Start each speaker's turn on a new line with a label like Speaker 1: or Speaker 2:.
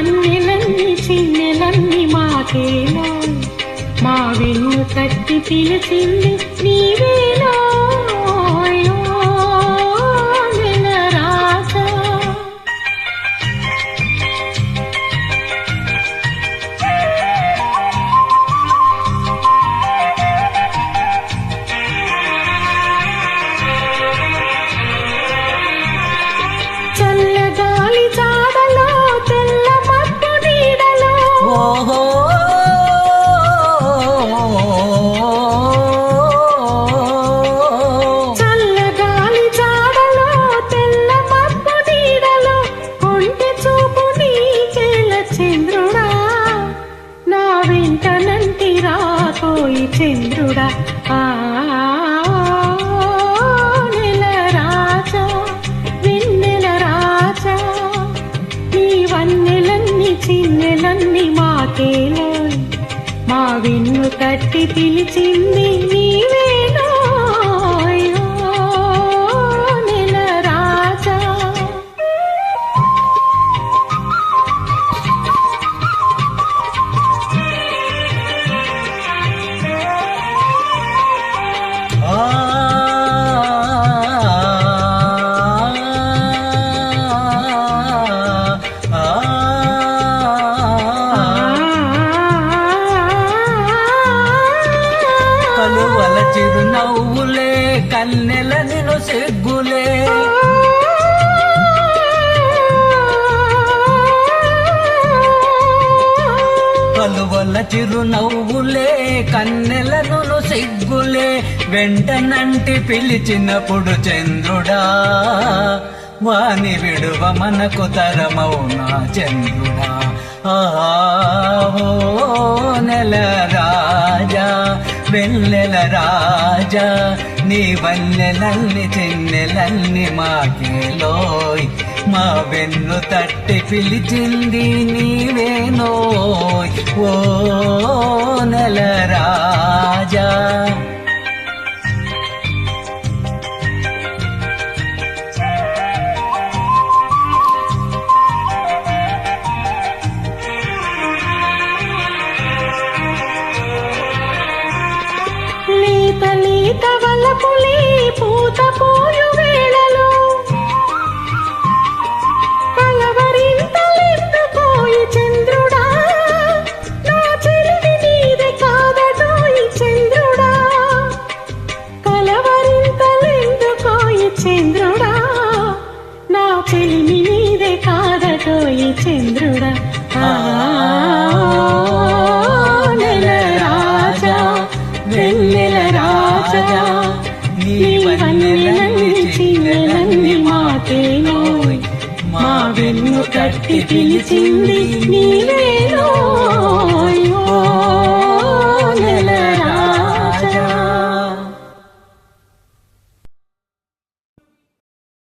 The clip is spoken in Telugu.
Speaker 1: వన్నెలన్నీ చిన్నెలన్నీ మాకేలా మా వెన్ను తట్టి పిలిచింది నీవేలా చల్లగాలి జాడలో తెల్ల మబ్బు నీడలో చల్లగాలి జాడలో తెల్ల మబ్బు నీడలో కొంటె చూపు నీకేల చంద్రుడా నా వెంట నంటి రాకోయి చంద్రుడా చిన్నెలన్నీ మాకేలా మా వెన్ను తట్టి పిలిచింది నీవేనా నెల రాజా
Speaker 2: కలువల చిరునవ్వులే కన్నెల నిను సిగ్గులే కలువల చిరునవ్వులే కన్నెలను సిగ్గులే వెంటనంటి పిలిచినప్పుడు చంద్రుడా వాని విడువ మనకు తరమౌనా చంద్రుడా ఓ నెల రాజా వెన్నెల రాజా నీ వన్నెలన్ని చిన్నెలన్ని మాకేలోయ్ మా వెన్ను తట్టి పిలిచింది నీవేనోయ్ ఓ నెల రాజా
Speaker 1: లేత వలపులే పూత పోయు వేళలో కలవరింతలెందుకోయి చంద్రుడా నా చెలిమి నీదే కాదటోయి చంద్రుడా కలవరింతలెందుకోయి చంద్రుడా నా చెలిమి నీదే కాదటోయి చంద్రుడా వెన్నెల రాజా నీ వన్నెలన్నీ చిన్నెలన్నీ మాకేనోయ్ మా వెన్ను కట్టి పిలిచింది నీవే